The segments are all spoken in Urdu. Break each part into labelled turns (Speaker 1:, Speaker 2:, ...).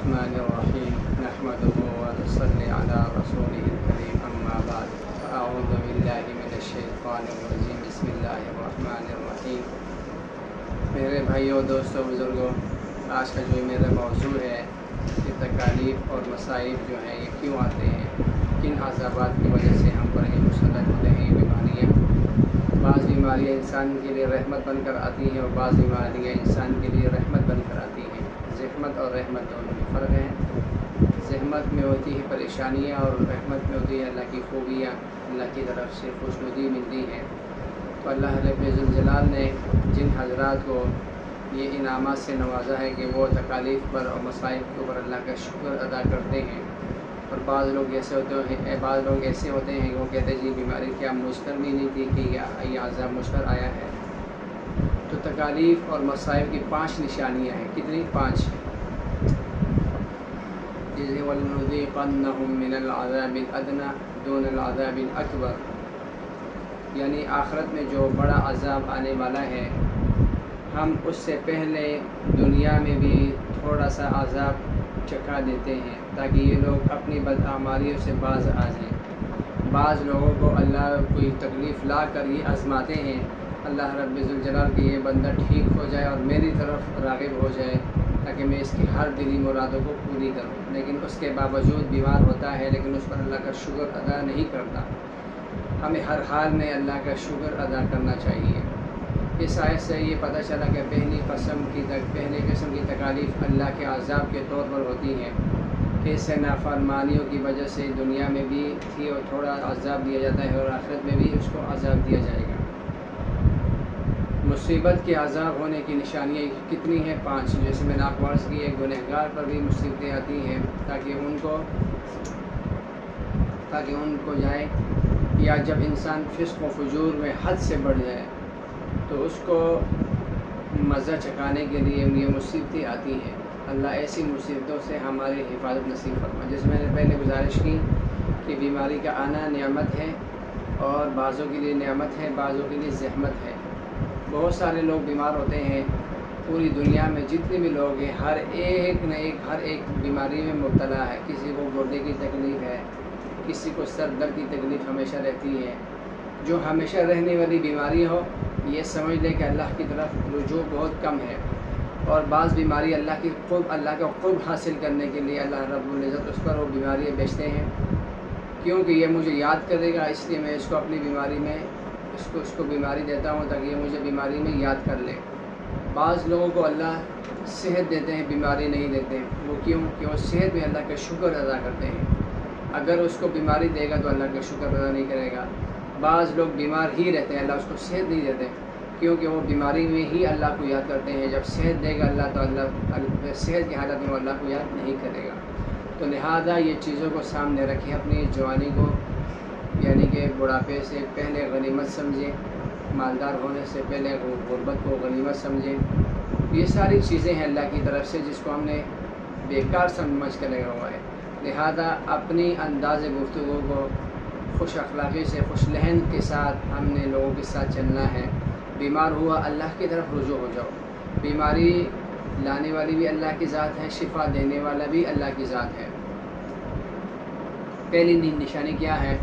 Speaker 1: الرحمن الرحیم نحمده ونصلی علی رسوله الکریم اما بعد اعوذ باللہ من الشیطان الرجیم بسم اللہ الرحمن الرحیم۔ میرے بھائیوں، دوستوں، بزرگوں، آج کا جو میرا موضوع ہے کہ تکالیف اور مصائب جو ہیں یہ کیوں آتے ہیں، کن عذابات کی وجہ سے ہم پر یہ مسلط ہوتے ہیں یہ بیماریاں۔ بعض بیماریاں انسان کے لیے رحمت بن کر آتی ہیں اور بعض بیماریاں انسان کے لیے رحمت بن کر آتی ہیں۔ زحمت اور رحمت دونوں میں فرق ہے۔ زحمت میں ہوتی ہے پریشانیاں اور رحمت میں ہوتی ہے اللہ کی خوبیاں، اللہ کی طرف سے خوشنودی ملتی ہے۔ تو اللہ رب الجلال نے جن حضرات کو یہ انعامات سے نوازا ہے کہ وہ تکالیف پر اور مصائب کے اوپر اللہ کا شکر ادا کرتے ہیں، اور بعض لوگ ایسے ہوتے ہیں کہ وہ کہتے ہیں جی بیماری کیا مجھ پر بھی نہیں تھی کہ یہ عذاب مجھ پر آیا ہے۔ تو تکالیف اور مصائب کی 5 نشانیاں ہیں۔ کتنی؟ 5۔ جیسے وَلْنُذِيقَنَّهُم مِّنَ الْعَذَابِ الْأَدْنَىٰ دُونَ الْعَذَابِ الْأَكْبَرِ، یعنی آخرت میں جو بڑا عذاب آنے والا ہے ہم اس سے پہلے دنیا میں بھی تھوڑا سا عذاب چکھا دیتے ہیں تاکہ یہ لوگ اپنی بدعمالیوں سے باز آ جائیں۔ بعض لوگوں کو اللہ کوئی تکلیف لا کر یہ آزماتے ہیں اللہ رب الجلال کہ یہ بندہ ٹھیک ہو جائے اور میری طرف راغب ہو جائے تاکہ میں اس کی ہر دلی مرادوں کو پوری کروں، لیکن اس کے باوجود بیمار ہوتا ہے لیکن اس پر اللہ کا شکر ادا نہیں کرتا۔ ہمیں ہر حال میں اللہ کا شکر ادا کرنا چاہیے۔ اس آیت سے یہ پتہ چلا کہ پہلی قسم کی تکالیف اللہ کے عذاب کے طور پر ہوتی ہیں کہ اس سے نافرمانیوں کی وجہ سے دنیا میں بھی تھی اور تھوڑا عذاب دیا جاتا ہے اور آخرت میں بھی اس کو عذاب دیا جائے گا۔ مصیبت کے عذاب ہونے کی نشانیاں کتنی ہیں؟ 5۔ جیسے میں نے آپ کو عرض کی ہے، گنہگار پر بھی مصیبتیں آتی ہیں تاکہ ان کو جائے، یا جب انسان فسق و فجور میں حد سے بڑھ جائے تو اس کو مزہ چکھانے کے لیے یہ مصیبتیں آتی ہیں۔ اللہ ایسی مصیبتوں سے ہماری حفاظت نصیب فرما۔ جیسے میں نے پہلے گزارش کی کہ بیماری کا آنا نعمت ہے اور بعضوں کے لیے نعمت ہے، بعضوں کے لیے زحمت ہے۔ بہت سارے لوگ بیمار ہوتے ہیں، پوری دنیا میں جتنے بھی لوگ ہیں ہر ایک بیماری میں مبتلا ہے۔ کسی کو گردے کی تکلیف ہے، کسی کو سر درد کی تکلیف ہمیشہ رہتی ہے۔ جو ہمیشہ رہنے والی بیماری ہو یہ سمجھ لے کہ اللہ کی طرف رجوع بہت کم ہے، اور بعض بیماری اللہ کا قرب حاصل کرنے کے لیے اللہ رب العزت اس پر وہ بیماریاں بیچتے ہیں، کیونکہ یہ مجھے یاد کرے گا اس لیے میں اس کو اپنی بیماری میں اس کو بیماری دیتا ہوں تاکہ یہ مجھے بیماری میں یاد کر لے۔ بعض لوگوں کو اللہ صحت دیتے ہیں، بیماری نہیں دیتے۔ وہ کیوں؟ کہ وہ صحت میں اللہ کا شکر ادا کرتے ہیں۔ اگر اس کو بیماری دے گا تو اللہ کا شکر ادا نہیں کرے گا۔ بعض لوگ بیمار ہی رہتے ہیں، اللہ اس کو صحت نہیں دیتے کیونکہ وہ بیماری میں ہی اللہ کو یاد کرتے ہیں۔ جب صحت دے گا اللہ تو اللہ صحت کی حالت میں وہ اللہ کو یاد نہیں کرے گا۔ تو لہذا یہ چیزوں کو سامنے رکھیں، اپنی جوانی کو یعنی کہ بڑھاپے سے پہلے غنیمت سمجھیں، مالدار ہونے سے پہلے غربت کو غنیمت سمجھیں۔ یہ ساری چیزیں ہیں اللہ کی طرف سے جس کو ہم نے بیکار سمجھ کر لگا ہوا ہے۔ لہذا اپنی انداز گفتگو کو خوش اخلاقی سے، خوش لہن کے ساتھ ہم نے لوگوں کے ساتھ چلنا ہے۔ بیمار ہوا اللہ کی طرف رجوع ہو جاؤ۔ بیماری لانے والی بھی اللہ کی ذات ہے، شفا دینے والا بھی اللہ کی ذات ہے۔ پہلی نشانی کیا ہے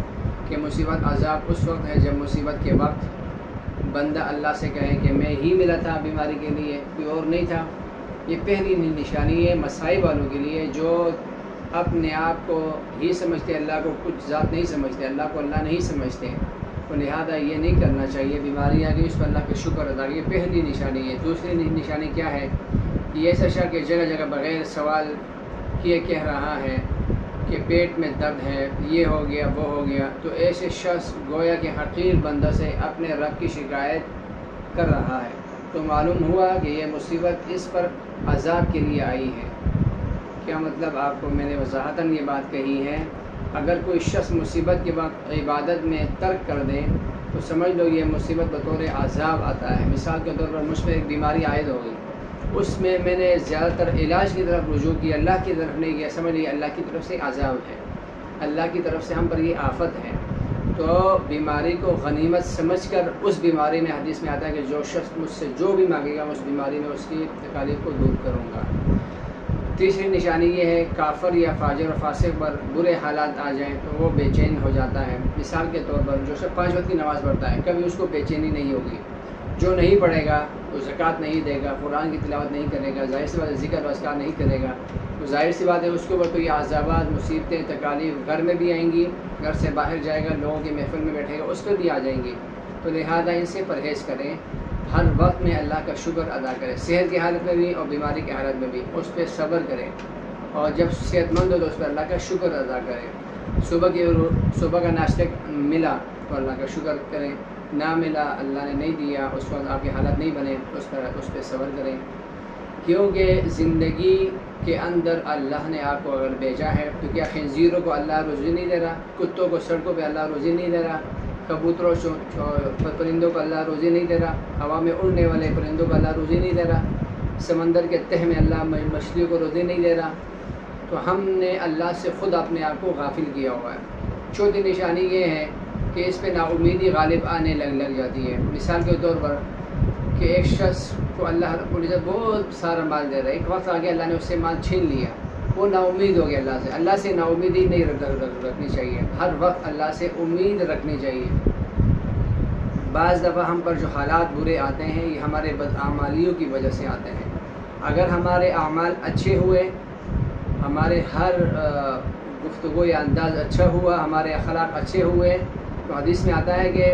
Speaker 1: کہ مصیبت عذاب اس وقت ہے جب مصیبت کے وقت بندہ اللہ سے کہے کہ میں ہی ملا تھا بیماری کے لیے، کوئی اور نہیں تھا۔ یہ پہلی نشانی ہے مصائب والوں کے لیے جو اپنے آپ کو ہی سمجھتے، اللہ کو کچھ ذات نہیں سمجھتے، اللہ کو اللہ نہیں سمجھتے، تو لہذا یہ نہیں کرنا چاہیے۔ بیماری آ گئی اس پر اللہ کا شکر ادا کیجیے، پہلی نشانی ہے۔ دوسری نشانی کیا ہے؟ یہ ایسا شخص کہ جگہ جگہ بغیر سوال کیے کہہ رہا ہے کہ پیٹ میں درد ہے، یہ ہو گیا، وہ ہو گیا، تو ایسے شخص گویا کہ حقیر بندہ سے اپنے رب کی شکایت کر رہا ہے، تو معلوم ہوا کہ یہ مصیبت اس پر عذاب کے لیے آئی ہے۔ کیا مطلب؟ آپ کو میں نے وضاحتاً یہ بات کہی ہے، اگر کوئی شخص مصیبت کے وقت عبادت میں ترک کر دے تو سمجھ لو یہ مصیبت بطور عذاب آتا ہے۔ مثال کے طور پر مجھ پہ ایک بیماری عائد ہو گئی، اس میں نے زیادہ تر علاج کی طرف رجوع کیا، اللہ کی طرف نہیں کیا، سمجھ لیے اللہ کی طرف سے عذاب ہے، اللہ کی طرف سے ہم پر یہ آفت ہے۔ تو بیماری کو غنیمت سمجھ کر اس بیماری میں، حدیث میں آتا ہے کہ جو شخص مجھ سے جو بھی مانگے گا اس بیماری میں اس کی تکالیف کو دور کروں گا۔ تیسری نشانی یہ ہے کافر یا فاجر و فاسق پر برے حالات آ جائیں تو وہ بے چین ہو جاتا ہے۔ مثال کے طور پر جو شخص 5 وقت کی نماز پڑھتا ہے کبھی اس کو بے چینی نہیں ہوگی، جو نہیں پڑھے گا وہ زکوٰۃ نہیں دے گا، قرآن کی تلاوت نہیں کرے گا، ظاہر سی بات ہے ذکر و اذکار نہیں کرے گا، تو ظاہر سی بات ہے اس کے اوپر تو یہ عذابات، مصیبتیں، تکالیف گھر میں بھی آئیں گی، گھر سے باہر جائے گا، لوگوں کی محفل میں بیٹھے گا، اس پہ بھی آ جائیں گی۔ تو لہٰذا ان سے پرہیز کریں، ہر وقت میں اللہ کا شکر ادا کریں، صحت کی حالت میں بھی اور بیماری کی حالت میں بھی اس پہ صبر کریں، اور جب صحت مند ہو تو اس پہ اللہ کا شکر ادا کریں۔ صبح کا ناشتہ ملا تو اللہ کا شکر کریں، نہ ملا اللہ نے نہیں دیا، اس وقت آپ کی حالت نہیں بنے، اس پہ صبر کریں، کیونکہ زندگی کے اندر اللہ نے آپ کو اگر بھیجا ہے تو کیا خنزیروں کو اللہ روزی نہیں دے رہا، کتوں کو سڑکوں پہ اللہ روزی نہیں دے رہا، کبوتروں پرندوں کو اللہ روزی نہیں دے رہا، ہوا میں اڑنے والے پرندوں کو اللہ روزی نہیں دے رہا، سمندر کے تہ میں اللہ مچھلیوں کو روزی نہیں دے رہا، تو ہم نے اللہ سے خود اپنے آپ کو غافل کیا ہوا ہے۔ چوتھی نشانی یہ ہے کہ اس پہ نا امیدی غالب آنے لگ جاتی ہے۔ مثال کے طور پر کہ ایک شخص کو اللہ رب العزت بہت سارا مال دے رہا ہے، ایک وقت آگے اللہ نے اس سے مال چھین لیا، وہ نا امید ہو گیا اللہ سے نا امیدی نہیں رکھنی چاہیے، ہر وقت اللہ سے امید رکھنی چاہیے۔ بعض دفعہ ہم پر جو حالات برے آتے ہیں یہ ہمارے بدعمالیوں کی وجہ سے آتے ہیں۔ اگر ہمارے اعمال اچھے ہوئے، ہمارے ہر گفتگو یا انداز اچھا ہوا، ہمارے اخلاق اچھے ہوئے، تو حدیث میں آتا ہے کہ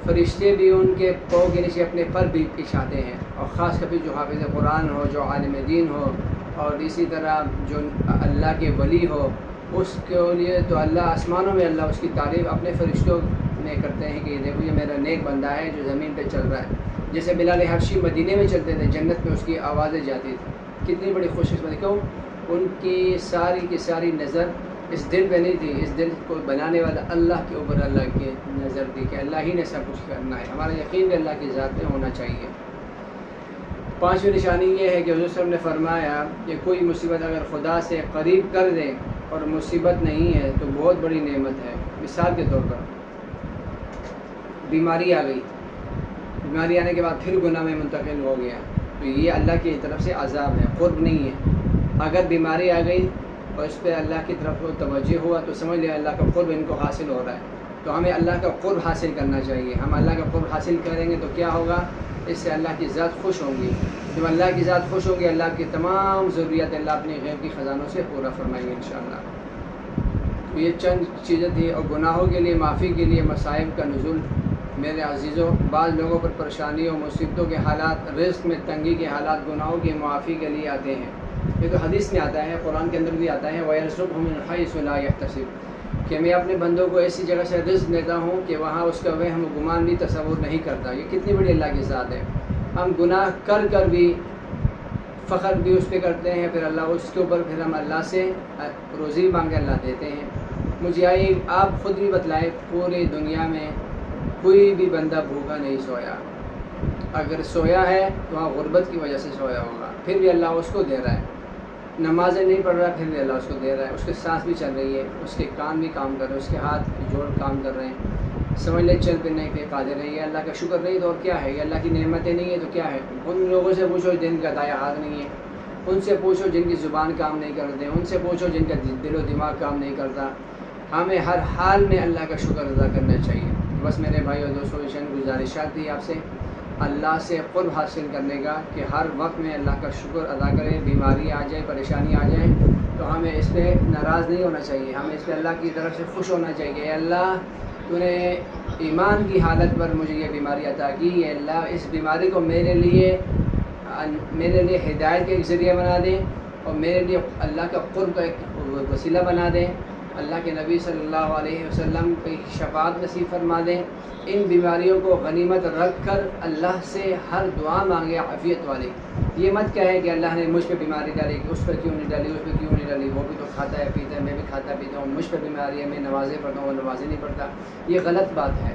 Speaker 1: فرشتے بھی ان کے پاؤں کے نیچے اپنے پر بھی بچھاتے ہیں، اور خاص کر جو حافظ قرآن ہو، جو عالم دین ہو، اور اسی طرح جو اللہ کے ولی ہو، اس کے لیے تو اللہ آسمانوں میں اللہ اس کی تعریف اپنے فرشتوں میں کرتے ہیں کہ دیکھو یہ میرا نیک بندہ ہے جو زمین پہ چل رہا ہے۔ جیسے بلال حبشی مدینے میں چلتے تھے، جنت میں اس کی آوازیں جاتی تھی، کتنی بڑی خوش قسمتی، کیوں؟ ان کی ساری کی ساری نظر اس دل پہ نہیں تھی، اس دل کو بنانے والا اللہ کے اوپر اللہ کی نظر تھی کہ اللہ ہی نے سب کچھ کرنا ہے، ہمارا یقین بھی اللہ کی ذات میں ہونا چاہیے۔ پانچویں نشانی یہ ہے کہ حضور صلی اللہ علیہ وسلم نے فرمایا کہ کوئی مصیبت اگر خدا سے قریب کر دے اور مصیبت نہیں ہے تو بہت بڑی نعمت ہے۔ مثال کے طور پر بیماری آ گئی، بیماری آنے کے بعد پھر گناہ میں منتقل ہو گیا تو یہ اللہ کی طرف سے عذاب ہے، قرب نہیں ہے۔ اگر بیماری آ گئی اور اس پہ اللہ کی طرف توجہ ہوا تو سمجھ لیا اللہ کا قرب ان کو حاصل ہو رہا ہے، تو ہمیں اللہ کا قرب حاصل کرنا چاہیے۔ ہم اللہ کا قرب حاصل کریں گے تو کیا ہوگا؟ اس سے اللہ کی ذات خوش ہوں گی، جب اللہ کی ذات خوش ہوگی اللہ کی تمام ضروریات اللہ اپنے غیب کی خزانوں سے پورا فرمائیں گے انشاءاللہ۔ تو یہ چند چیزیں تھیں، اور گناہوں کے لیے معافی کے لیے مصائب کا نزول۔ میرے عزیزوں، بعض لوگوں پر پریشانیوں، مصیبتوں کے حالات، رزق میں تنگی کے حالات گناہوں کی معافی کے لیے آتے ہیں۔ یہ تو حدیث میں آتا ہے، قرآن کے اندر بھی آتا ہے، وَيَرْزُقْهُ مِنْ حَيْثُ لَا يَحْتَسِبُ، کہ میں اپنے بندوں کو ایسی جگہ سے رزق دیتا ہوں کہ وہاں اس کا وہم و گمان بھی تصور نہیں کرتا۔ یہ کتنی بڑی اللہ کی ذات ہے۔ ہم گناہ کر کر بھی فخر بھی اس پہ کرتے ہیں، پھر اللہ اس کے اوپر پھر ہم اللہ سے روزی مانگے اللہ دیتے ہیں۔ مجھے آپ خود بھی بتلائیں، پوری دنیا میں کوئی بھی بندہ بھوکا نہیں سویا، اگر سویا ہے تو وہاں غربت کی وجہ سے سویا ہوگا، پھر بھی اللہ اس کو دے رہا ہے۔ نمازیں نہیں پڑھ رہا پھر بھی اللہ اس کو دے رہا ہے، اس کے سانس بھی چل رہی ہے، اس کے کان بھی کام کر رہے ہیں، اس کے ہاتھ جوڑ کام کر رہے ہیں، سمجھ لیں چل پھرنے پہ قادر ہے۔ یہ اللہ کا شکر نہیں تو اور کیا ہے؟ یہ اللہ کی نعمتیں نہیں ہے تو کیا ہے؟ ان لوگوں سے پوچھو جن کا دایاں ہاتھ نہیں ہے، ان سے پوچھو جن کی زبان کام نہیں کرتے، ان سے پوچھو جن کا دل و دماغ کام نہیں کرتا۔ ہمیں ہر حال میں اللہ کا شکر ادا کرنا چاہیے۔ بس میرے بھائی اور دوستوں چند گزارشات تھی آپ سے اللہ سے قرب حاصل کرنے کا کہ ہر وقت میں اللہ کا شکر ادا کریں، بیماری آ جائے، پریشانی آ جائے تو ہمیں اس پہ ناراض نہیں ہونا چاہیے، ہمیں اس پہ اللہ کی طرف سے خوش ہونا چاہیے۔ اے اللہ، تو نے ایمان کی حالت پر مجھے یہ بیماری عطا کی، اے اللہ اس بیماری کو میرے لیے ہدایت کا ایک ذریعہ بنا دیں، اور میرے لیے اللہ کا قرب کا ایک وسیلہ بنا دیں، اللہ کے نبی صلی اللہ علیہ وسلم کی شفاعت نصیب فرما دیں۔ ان بیماریوں کو غنیمت رکھ کر اللہ سے ہر دعا مانگے عافیت والی۔ یہ مت کہے کہ اللہ نے مجھ پہ بیماری ڈالی، اس پر کیوں نہیں ڈالی، اس پہ کیوں نہیں ڈالی، وہ بھی تو کھاتا ہے پیتا ہے، میں بھی کھاتا پیتا ہوں، مجھ پہ بیماری ہے، میں نمازیں پڑھتا ہوں، وہ نمازیں نہیں پڑھتا۔ یہ غلط بات ہے۔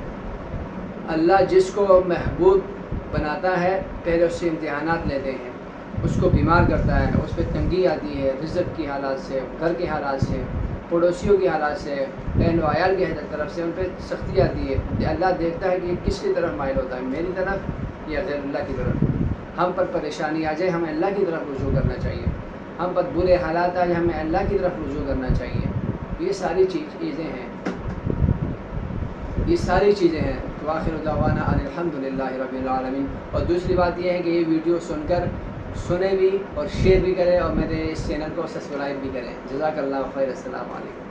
Speaker 1: اللہ جس کو محبوب بناتا ہے پہلے اس سے امتحانات لیتے ہیں، اس کو بیمار کرتا ہے، اس پہ تنگی آتی ہے، رزق کی حالات سے، گھر کے حالات سے، پڑوسیوں کی حالات سے، اہل و عیال کی طرف سے ان پہ سختی آتی ہے۔ اللہ دیکھتا ہے کہ یہ کس کی طرف مائل ہوتا ہے، میری طرف یا غیر اللہ کی طرف۔ ہم پر پریشانی آ جائے ہمیں اللہ کی طرف رجوع کرنا چاہیے۔ ہم پر برے حالات آج ہمیں اللہ کی طرف رجوع کرنا چاہیے. یہ ساری چیزیں ہیں، یہ ساری چیزیں ہیں. تو آخر دعوانا ان الحمدللہ رب العالمین. اور دوسری بات یہ ہے کہ یہ ویڈیو سنیں بھی اور شیئر بھی کریں اور میرے اس چینل کو سبسکرائب بھی کریں. جزاک اللہ خیر. السلام علیکم.